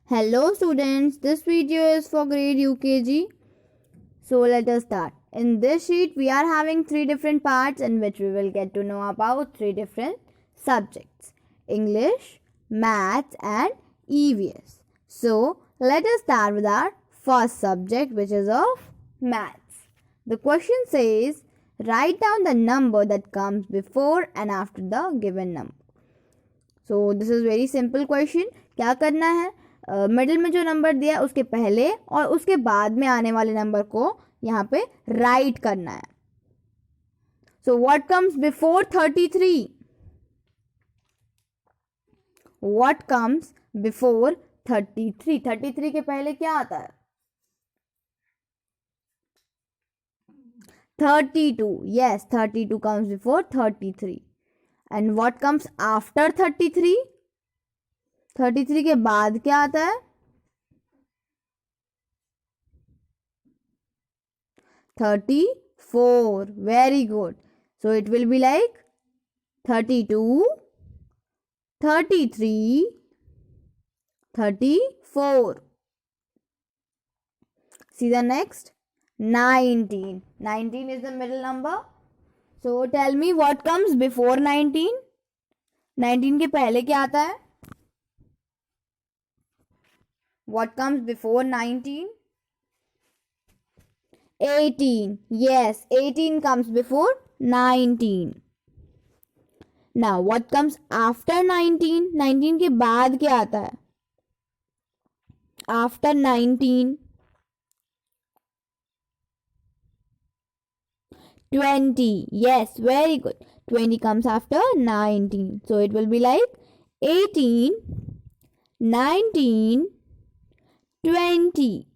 Hello students, this video is for grade UKG. So let us start. In this sheet we are having three different parts in which we will get to know about three different subjects: English, Maths and EVS. So let us start with our first subject, which is of Maths. The question says, write down the number that comes before and after the given number. So this is very simple question. क्या करना है, middle में जो number दिया है उसके पहले और उसके बाद में आने वाले नंबर को यहाँ पे राइट करना है. So what comes before 33? What comes before 33? 33 के पहले क्या आता है? 32. Yes, 32 comes before 33. And what comes after 33? 33 के बाद क्या आता है? 34. Very good. So it will be like 32, 33, 34. See the next? 19. 19 is the middle number. So tell me what comes before 19? 19 के पहले क्या आता है? What comes before 19? 18. Yes, 18 comes before 19. Now what comes after 19? 19 के बाद क्या आता है? After 19? 20. Yes, very good. 20 comes after 19. So it will be like 18, 19, 20.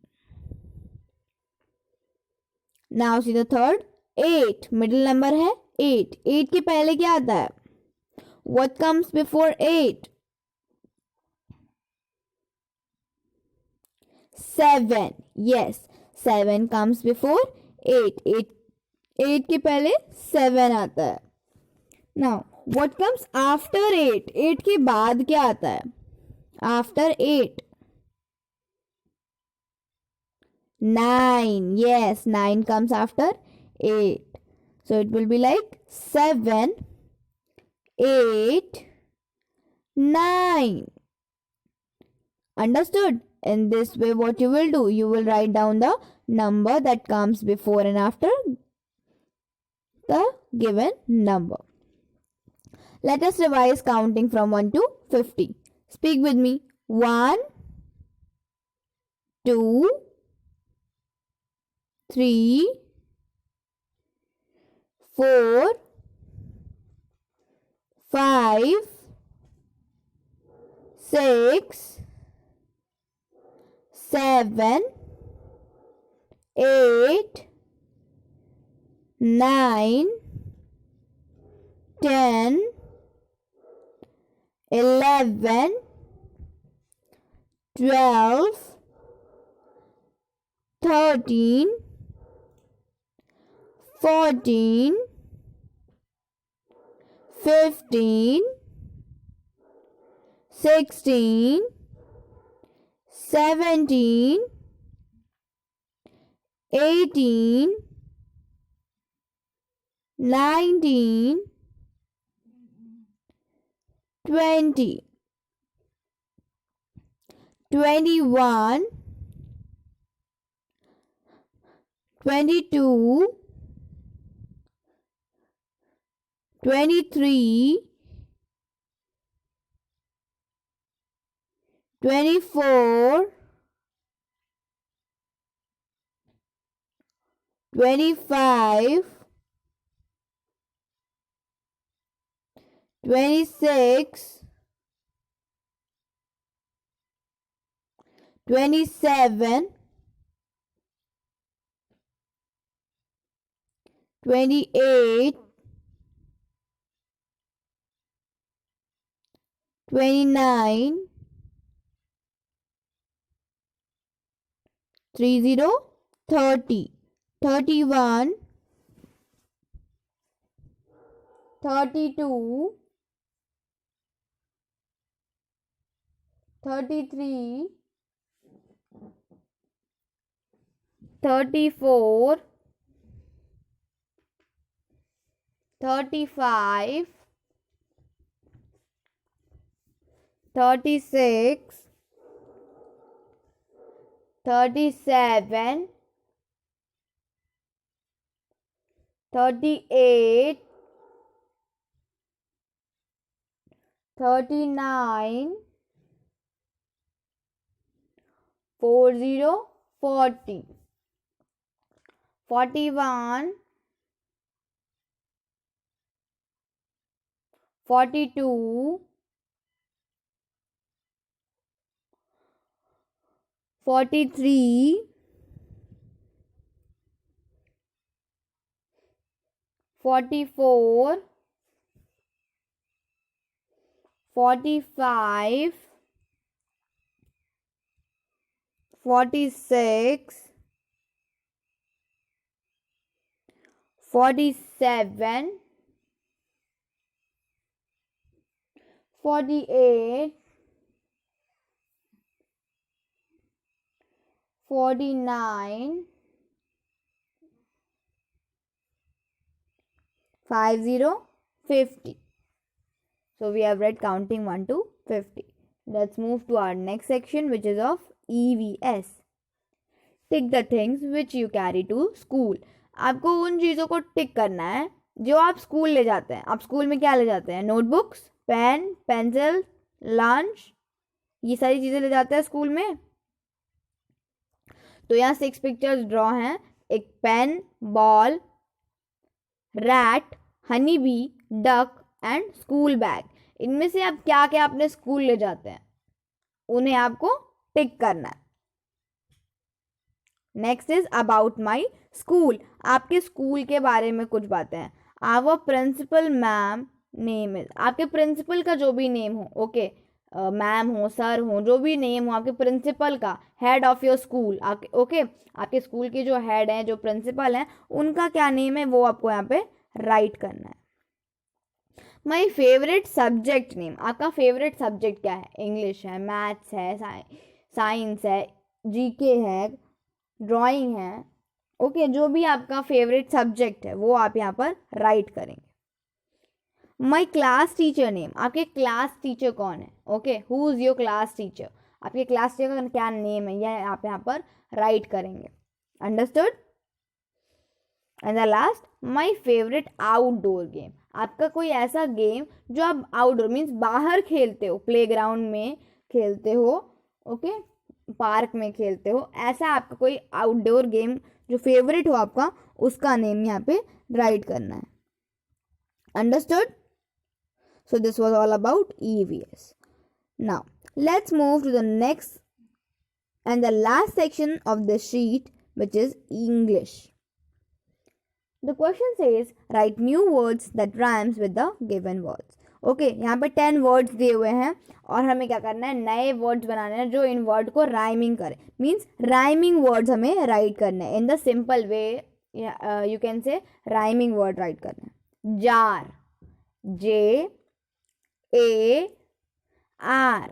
Now see the third. 8. Middle number है 8. 8 के पहले क्या आता है? What comes before 8? 7. Yes, 7 comes before 8. 8 के पहले 7 आता है. Now what comes after 8? 8 के बाद क्या आता है? After 8? 9. Yes, 9 comes after 8. So it will be like 7, 8, 9. Understood? In this way what you will do? You will write down the number that comes before and after the given number. Let us revise counting from 1 to 50. Speak with me. 1, 2, 3, 4, 5, 6, 7, 8, 9, 10, 11, 12, 13, 14, 15, 16, 17, 18, 19, 20, 21, 22, 23, 24, 25, 26, 27, 28, 29, 30, 31, 32, 33, 34, 35, 36, 37, 38, 39, 40, 40, 41, 42, 43, 44, 45, 46, 47, 48, 49, 50, 50. So we have read counting 1 to 50. Let's move to our next section, which is of EVS. Tick the things which you carry to school. आपको उन चीज़ों को टिक करना है जो आप school ले जाते हैं. आप स्कूल में क्या ले जाते हैं? नोटबुक्स, पेन, पेंसिल, लंच, ये सारी चीज़ें ले जाते हैं स्कूल में. तो यहाँ 6 पिक्चर्स ड्रॉ हैं. एक pen, ball, rat, honey bee, duck and school bag. इनमें से आप क्या क्या अपने स्कूल ले जाते हैं, उन्हें आपको टिक करना है. Next is about my school. आपके स्कूल के बारे में कुछ बातें हैं. Our principal ma'am name is. आपके प्रिंसिपल का जो भी नेम हो, ओके, मैम हो, सर हो, जो भी नेम हो आपके प्रिंसिपल का, head of your school, okay, आपके स्कूल के जो हेड हैं, जो प्रिंसिपल हैं, उनका क्या नेम है वो आपको यहाँ पे राइट करना है. My favourite subject name. आपका फेवरेट सब्जेक्ट क्या है? इंग्लिश है, मैथ्स है, साइंस है, जीके है, ड्राइंग है, ओके, जो भी आपका फेवरेट सब्जेक्ट है वो आप यहाँ पर राइट करेंगे. My class teacher name. आपके क्लास टीचर कौन है? Okay, who is your class teacher. आपके क्लास टीचर का क्या नेम है, यह आप यहाँ पर राइट करेंगे. Understood. And the last, my favourite outdoor game. आपका कोई ऐसा गेम जो आप आउटडोर मीन्स बाहर खेलते हो, प्लेग्राउंड में खेलते हो, ओके, पार्क में खेलते हो, ऐसा आपका कोई आउटडोर गेम जो फेवरेट हो आपका, उसका नेम यहाँ पे राइट करना है. Understood. So this was all about EVS. Now let's move to the next and the last section of the sheet, which is English. The question says write new words that rhymes with the given words. Okay, यहाँ पे 10 words दिए हुए हैं और हमें क्या करना है? नए वर्ड्स बनाने हैं जो इन वर्ड को राइमिंग करें. मीन्स राइमिंग वर्ड्स हमें राइट करने हैं. In the simple way you can say rhyming word right करना है. Jar, J A R,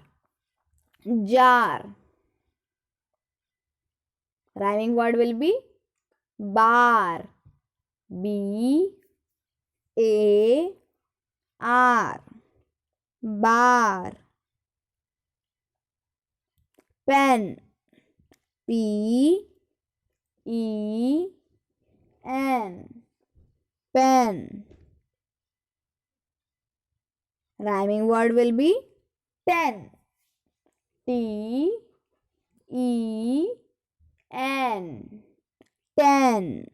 jar. Rhyming word will be bar, B A R, bar. Pen, P E N, pen. Rhyming word will be ten, T E N, ten.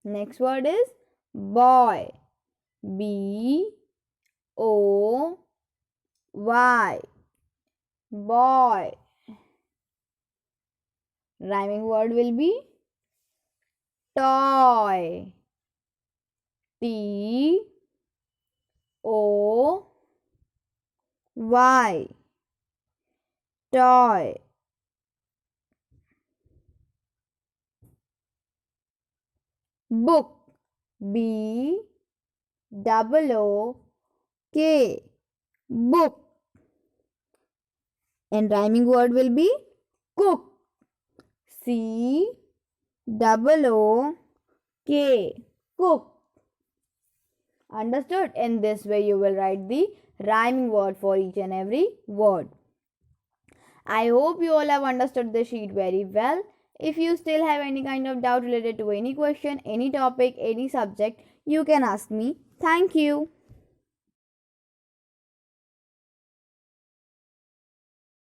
Next word is boy, B O Y, boy. Rhyming word will be toy, T O Y, toy. Book, B O K, book. And rhyming word will be cook, C-O-O-K. Cook. Understood? In this way you will write the rhyming word for each and every word. I hope you all have understood the sheet very well. If you still have any kind of doubt related to any question, any topic, any subject, you can ask me. Thank you.